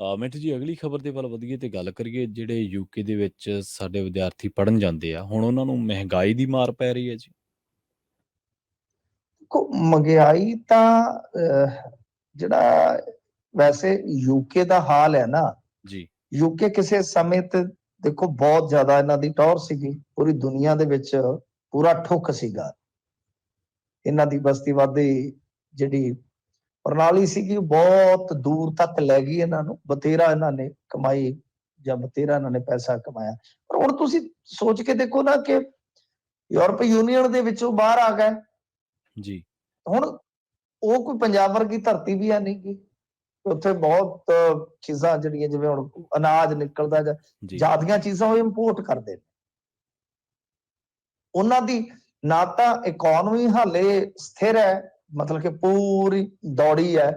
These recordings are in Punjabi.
ਮਿੰਟੂ ਜੀ, ਅਗਲੀ ਖਬਰ ਦੇ ਵੱਲ ਵਧੀਏ ਤੇ ਗੱਲ ਕਰੀਏ। ਜਿਹੜੇ ਯੂਕੇ ਦੇ ਵਿੱਚ ਸਾਡੇ ਵਿਦਿਆਰਥੀ ਪੜ੍ਹਨ ਜਾਂਦੇ ਆ, ਹੁਣ ਉਹਨਾਂ ਨੂੰ ਮਹਿੰਗਾਈ ਦੀ ਮਾਰ ਪੈ ਰਹੀ ਹੈ ਜੀ। ਦੇਖੋ, ਮਹਿੰਗਾਈ ਤਾਂ ਜਿਹੜਾ ਵੈਸੇ ਯੂਕੇ ਦਾ ਹਾਲ ਹੈ ਨਾ, ਜੀ। ਯੂਕੇ ਕਿਸੇ ਸਮੇਂ ਤੇ ਦੇਖੋ ਬਹੁਤ ਜ਼ਿਆਦਾ ਇਹਨਾਂ ਦੀ ਟੌਰ ਸੀਗੀ, ਪੂਰੀ ਦੁਨੀਆ ਦੇ ਵਿੱਚ ਪੂਰਾ ਠੁੱਕ ਸੀਗਾ। ਇਹਨਾਂ ਦੀ ਬਸਤੀਵਾਦੀ ਜਿਹੜੀ ਪ੍ਰਣਾਲੀ ਸੀਗੀ ਬਹੁਤ ਦੂਰ ਤੱਕ ਲੈ ਗਈ ਇਹਨਾਂ ਨੂੰ, ਬਥੇਰਾ ਇਹਨਾਂ ਨੇ ਕਮਾਈ ਜਾਂ ਬਥੇਰਾ ਇਹਨਾਂ ਨੇ ਪੈਸਾ ਕਮਾਇਆ। ਪਰ ਹੁਣ ਤੁਸੀਂ ਸੋਚ ਕੇ ਦੇਖੋ ਨਾ ਕਿ ਯੂਰਪੀ ਯੂਨੀਅਨ ਦੇ ਵਿੱਚੋਂ ਬਾਹਰ ਆ ਗਏ। ਜੀ। ਹੁਣ ਉਹ ਕੋਈ ਪੰਜਾਬ ਵਰਗੀ ਧਰਤੀ ਵੀ ਹੈ ਨਹੀਂ ਗੀ, ਉੱਥੇ ਬਹੁਤ ਚੀਜ਼ਾਂ ਜਿਹੜੀਆਂ ਜਿਵੇਂ ਹੁਣ ਅਨਾਜ ਨਿਕਲਦਾ ਜਾਂ ਜ਼ਿਆਦੀਆਂ ਚੀਜ਼ਾਂ ਉਹ ਇੰਪੋਰਟ ਕਰਦੇ ਨੇ। ਉਹਨਾਂ ਦੀ ਨਾ ਤਾਂ ਇਕੋਨਮੀ ਹਾਲੇ ਸਥਿਰ ਹੈ, ਮਤਲਬ ਕਿ ਪੂਰੀ ਦੌੜੀ ਹੈ,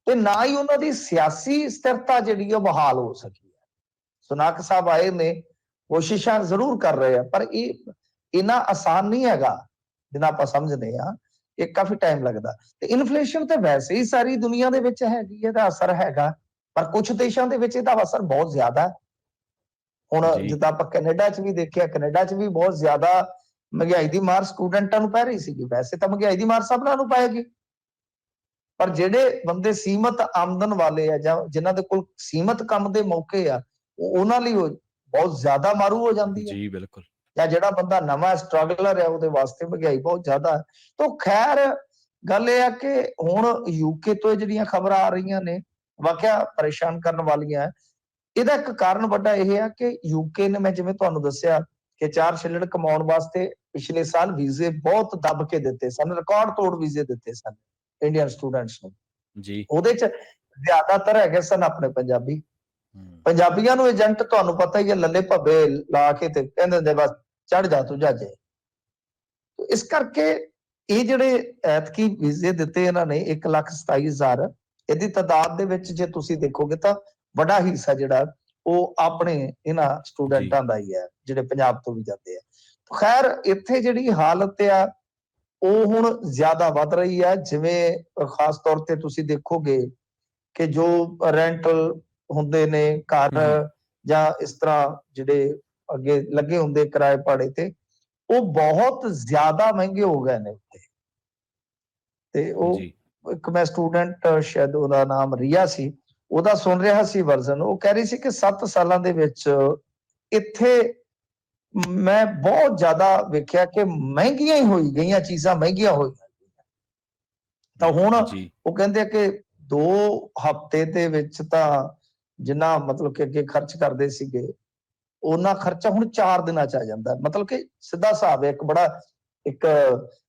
ਤੇ ਨਾ ਹੀ ਉਹਨਾਂ ਦੀ ਸਿਆਸੀ ਸਥਿਰਤਾ ਜਿਹੜੀ ਉਹ ਬਹਾਲ ਹੋ ਸਕੀ ਹੈ। ਸੁਨਾਕ ਸਾਹਿਬ ਆਏ ਨੇ, ਕੋਸ਼ਿਸ਼ਾਂ ਜ਼ਰੂਰ ਕਰ ਰਹੇ ਆ, ਪਰ ਇਹ ਇੰਨਾ ਆਸਾਨ ਨਹੀਂ ਹੈਗਾ ਜਿੰਨਾ ਆਪਾਂ ਸਮਝਦੇ ਹਾਂ। ਇਹ ਕਾਫੀ ਟਾਈਮ ਲੱਗਦਾ। ਤੇ ਇਨਫਲੇਸ਼ਨ ਤੇ ਵੈਸੇ ਹੀ ਸਾਰੀ ਦੁਨੀਆ ਦੇ ਵਿੱਚ ਹੈਗੀ, ਇਹਦਾ ਅਸਰ ਹੈਗਾ, ਪਰ ਕੁਝ ਦੇਸ਼ਾਂ ਦੇ ਵਿੱਚ ਇਹਦਾ ਅਸਰ ਬਹੁਤ ਜ਼ਿਆਦਾ। ਹੁਣ ਜਿੱਦਾਂ ਆਪਾਂ ਕੈਨੇਡਾ 'ਚ ਵੀ ਦੇਖਿਆ, ਕੈਨੇਡਾ 'ਚ ਵੀ ਬਹੁਤ ਜ਼ਿਆਦਾ ਮਹਿੰਗਾਈ ਦੀ ਮਾਰ ਸਟੂਡੈਂਟਾਂ ਨੂੰ ਪੈ ਰਹੀ ਸੀਗੀ। ਵੈਸੇ ਤਾਂ ਮਹਿੰਗਾਈ ਦੀ ਮਾਰ ਸਭਨਾਂ ਨੂੰ ਪਏਗੀ, ਪਰ ਜਿਹੜੇ ਬੰਦੇ ਸੀਮਤ ਆਮਦਨ ਵਾਲੇ ਆ ਜਾਂ ਜਿਨ੍ਹਾਂ ਦੇ ਕੋਲ ਸੀਮਤ ਕੰਮ ਦੇ ਮੌਕੇ ਆ, ਉਹਨਾਂ ਲਈ ਬਹੁਤ ਜ਼ਿਆਦਾ ਮਾਰੂ ਹੋ ਜਾਂਦੀ ਹੈ। ਜੀ ਬਿਲਕੁਲ। ਜਾਂ ਜਿਹੜਾ ਬੰਦਾ ਨਵਾਂ ਸਟਰਗਲਰ ਹੈ, ਉਹਦੇ ਵਾਸਤੇ ਮਹਿੰਗਾਈ ਬਹੁਤ ਜ਼ਿਆਦਾ ਹੈ। ਤਾਂ ਖੈਰ ਗੱਲ ਇਹ ਆ ਕਿ ਹੁਣ ਯੂਕੇ ਤੋਂ ਜਿਹੜੀਆਂ ਖਬਰਾਂ ਆ ਰਹੀਆਂ ਨੇ, ਵਾਕਿਆ ਪਰੇਸ਼ਾਨ ਕਰਨ ਵਾਲੀਆਂ। ਇਹਦਾ ਇੱਕ ਕਾਰਨ ਵੱਡਾ ਇਹ ਆ ਕਿ ਯੂਕੇ ਨੇ, ਮੈਂ ਜਿਵੇਂ ਤੁਹਾਨੂੰ ਦੱਸਿਆ ਕਿ 4 ਛਿੱਲੜ ਕਮਾਉਣ ਵਾਸਤੇ ਪਿਛਲੇ ਸਾਲ ਵੀਜ਼ੇ ਬਹੁਤ ਦੱਬ ਕੇ ਦਿੱਤੇ ਸਨ, ਰਿਕਾਰਡ ਤੋੜ ਵੀਜ਼ੇ ਦਿੱਤੇ ਸਨ ਇੰਡੀਅਨ ਸਟੂਡੈਂਟਸ ਨੂੰ। ਜੀ। ਉਹਦੇ 'ਚ ਜ਼ਿਆਦਾਤਰ ਹੈਗੇ ਸਨ ਆਪਣੇ ਪੰਜਾਬੀ। ਪੰਜਾਬੀਆਂ ਨੂੰ ਏਜੰਟ ਤੁਹਾਨੂੰ ਪਤਾ ਹੀ ਹੈ, ਲੱਲੇ ਭੱਬੇ ਲਾ ਕੇ ਤੇ ਕਹਿੰਦੇ ਹੁੰਦੇ ਬਸ ਚੜ ਜਾ ਤੂੰ ਜਹਾਜ਼ੇ। ਇਸ ਕਰਕੇ ਇਹ ਜਿਹੜੇ ਐਤਕੀ ਵੀਜ਼ੇ ਦਿੱਤੇ ਇਹਨਾਂ ਨੇ 1,27,000, ਇਹਦੀ ਤਾਦਾਦ ਦੇ ਵਿੱਚ ਜੇ ਤੁਸੀਂ ਦੇਖੋਗੇ ਤਾਂ ਵੱਡਾ ਹਿੱਸਾ ਜਿਹੜਾ ਉਹ ਆਪਣੇ ਇਹਨਾਂ ਸਟੂਡੈਂਟਾਂ ਦਾ ਹੀ ਹੈ, ਜਿਹੜੇ ਪੰਜਾਬ ਤੋਂ ਵੀ ਜਾਂਦੇ ਆ। ਖੈਰ ਇੱਥੇ ਜਿਹੜੀ ਹਾਲਤ ਆ ਉਹ ਹੁਣ ਜ਼ਿਆਦਾ ਵੱਧ ਰਹੀ ਹੈ। ਜਿਵੇਂ ਖਾਸ ਤੌਰ ਤੇ ਤੁਸੀਂ ਦੇਖੋਗੇ ਕਿ ਜੋ ਰੈਂਟਲ ਹੁੰਦੇ ਨੇ ਘਰ ਜਾਂ ਇਸ ਤਰ੍ਹਾਂ ਜਿਹੜੇ ਅੱਗੇ ਲੱਗੇ ਹੁੰਦੇ ਕਿਰਾਏ ਭਾੜੇ ਤੇ, ਉਹ ਬਹੁਤ ਜ਼ਿਆਦਾ ਮਹਿੰਗੇ ਹੋ ਗਏ ਨੇ ਉੱਥੇ। ਤੇ ਉਹ ਇੱਕ ਮੈਂ ਸਟੂਡੈਂਟ, ਸ਼ਾਇਦ ਉਹਦਾ ਨਾਮ ਰੀਆ ਸੀ, ਉਹਦਾ ਸੁਣ ਰਿਹਾ ਸੀ ਵਰਜ਼ਨ। ਉਹ ਕਹਿ ਰਹੀ ਸੀ ਕਿ 7 ਸਾਲਾਂ ਦੇ ਵਿੱਚ ਇੱਥੇ ਮੈਂ ਬਹੁਤ ਜ਼ਿਆਦਾ ਵੇਖਿਆ ਕਿ ਮਹਿੰਗੀਆਂ ਹੀ ਹੋਈ ਗਈਆਂ, ਚੀਜ਼ਾਂ ਮਹਿੰਗੀਆਂ ਹੋਈਆਂ। ਤਾਂ ਹੁਣ ਉਹ ਕਹਿੰਦੇ ਕਿ 2 ਹਫ਼ਤੇ ਦੇ ਵਿੱਚ ਤਾਂ ਜਿੰਨਾ ਮਤਲਬ ਕਿ ਅੱਗੇ ਖਰਚ ਕਰਦੇ ਸੀਗੇ, ਉਹਨਾਂ ਖਰਚਾ ਹੁਣ 4 ਦਿਨਾਂ 'ਚ ਆ ਜਾਂਦਾ। ਮਤਲਬ ਕਿ ਸਿੱਧਾ ਹਿਸਾਬ ਹੈ, ਇੱਕ ਬੜਾ ਇੱਕ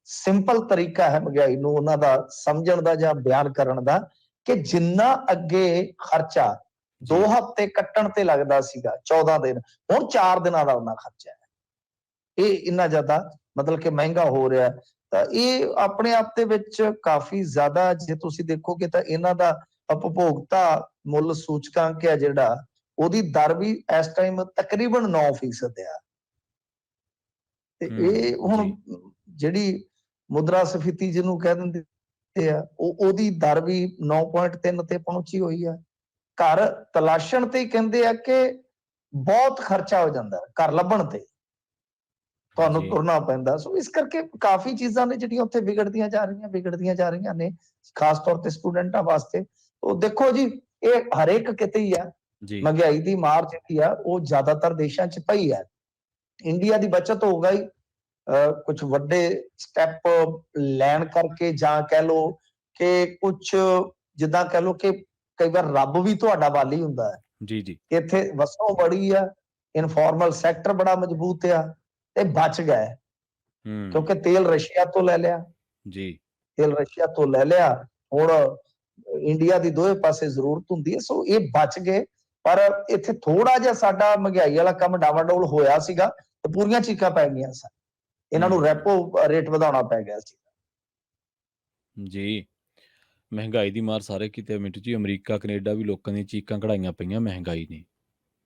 ਸਿੰਪਲ ਤਰੀਕਾ ਹੈ ਮਹਿੰਗਾਈ ਨੂੰ ਉਹਨਾਂ ਦਾ ਸਮਝਣ ਦਾ ਜਾਂ ਬਿਆਨ ਕਰਨ ਦਾ, ਕਿ ਜਿੰਨਾ ਅੱਗੇ ਖਰਚਾ 2 ਹਫ਼ਤੇ ਕੱਟਣ ਤੇ ਲੱਗਦਾ ਸੀਗਾ, 14 ਦਿਨ, ਹੁਣ 4 ਦਿਨਾਂ ਦਾ ਉਹਨਾਂ ਖਰਚਾ ਹੈ। ਇਹ ਇੰਨਾ ਜ਼ਿਆਦਾ ਮਤਲਬ ਕਿ ਮਹਿੰਗਾ ਹੋ ਰਿਹਾ। ਤਾਂ ਇਹ ਆਪਣੇ ਆਪ ਦੇ ਵਿੱਚ ਕਾਫੀ ਜ਼ਿਆਦਾ, ਜੇ ਤੁਸੀਂ ਦੇਖੋਗੇ ਤਾਂ ਇਹਨਾਂ ਦਾ ਉਪਭੋਗਤਾ ਮੁੱਲ ਸੂਚਕਾਂਕ ਹੈ ਜਿਹੜਾ, ਉਹਦੀ ਦਰ ਵੀ ਇਸ ਟਾਈਮ ਤਕਰੀਬਨ 9% ਆ। ਤੇ ਇਹ ਹੁਣ ਜਿਹੜੀ ਮੁਦਰਾ ਸਫੀਤੀ ਜਿਹਨੂੰ ਕਹਿ ਦਿੰਦੇ ਆ, ਉਹਦੀ ਦਰ ਵੀ 9.3 ਤੇ ਪਹੁੰਚੀ ਹੋਈ ਆ। ਘਰ ਤਲਾਸ਼ਣ ਤੇ ਹੀ ਕਹਿੰਦੇ ਆ ਕਿ ਬਹੁਤ ਖਰਚਾ ਹੋ ਜਾਂਦਾ ਘਰ ਲੱਭਣ ਤੇ, ਤੁਹਾਨੂੰ ਤੁਰਨਾ ਪੈਂਦਾ। ਸੋ ਇਸ ਕਰਕੇ ਕਾਫੀ ਚੀਜ਼ਾਂ ਨੇ ਜਿਹੜੀਆਂ ਉੱਥੇ ਵਿਗੜਦੀਆਂ ਜਾ ਰਹੀਆਂ ਨੇ, ਖਾਸ ਤੌਰ ਤੇ ਸਟੂਡੈਂਟਾਂ ਵਾਸਤੇ। ਉਹ ਦੇਖੋ ਜੀ, ਇਹ ਹਰੇਕ ਕਿਤੇ ਹੀ ਆ, ਮਹਿੰਗਾਈ ਦੀ ਮਾਰ ਜਿਹੜੀ ਆ ਉਹ ਜ਼ਿਆਦਾਤਰ ਦੇਸ਼ਾਂ 'ਚ ਪਈ ਹੈ। ਇੰਡੀਆ ਦੀ ਬਚਤ ਹੋ ਗਈ ਕੁਝ ਵੱਡੇ ਸਟੈਪ ਲੈਣ ਕਰਕੇ, ਜਾਂ ਕਹਿ ਲਓ ਕਿ ਕੁਝ ਜਿੱਦਾਂ ਕਹਿ ਲਓ ਕਿ ਕਈ ਵਾਰ ਰੱਬ ਵੀ ਤੁਹਾਡਾ ਵਾਲੀ ਹੁੰਦਾ ਹੈ। ਇੱਥੇ ਵਸੋਂ ਬੜੀ ਆ, ਇਨਫਾਰਮਲ ਸੈਕਟਰ ਬੜਾ ਮਜ਼ਬੂਤ ਆ, ਤੇ ਬਚ ਗਏ ਕਿਉਂਕਿ ਤੇਲ ਰਸ਼ੀਆ ਤੋਂ ਲੈ ਲਿਆ। ਤੇਲ ਰਸ਼ੀਆ ਤੋਂ ਲੈ ਲਿਆ, ਹੁਣ ਇੰਡੀਆ ਦੀ ਦੋਵੇਂ ਪਾਸੇ ਜ਼ਰੂਰਤ ਹੁੰਦੀ ਹੈ। ਸੋ ਇਹ ਬਚ ਗਏ, ਪਰ ਇੱਥੇ ਥੋੜਾ ਜਿਹਾ ਸਾਡਾ ਮਹਿੰਗਾਈ ਵਾਲਾ ਕੰਮ ਡਾਵਾਡੋਲ ਹੋਇਆ ਸੀਗਾ ਤੇ ਪੂਰੀਆਂ ਚੀਕਾਂ ਪੈ ਗਈਆਂ ਸਨ। ਇਹਨਾਂ ਨੂੰ ਰੈਪੋ ਰੇਟ ਵਧਾਉਣਾ ਪੈ ਗਿਆ ਸੀ। ਜੀ, ਮਹਿੰਗਾਈ ਦੀ ਮਾਰ ਸਾਰੇ ਕਿਤੇ ਮਿੰਟੂ ਜੀ। ਅਮਰੀਕਾ ਕੈਨੇਡਾ ਵੀ ਲੋਕਾਂ ਦੀਆਂ ਚੀਕਾਂ ਕਢਾਈਆਂ ਪਈਆਂ ਮਹਿੰਗਾਈ ਨੇ।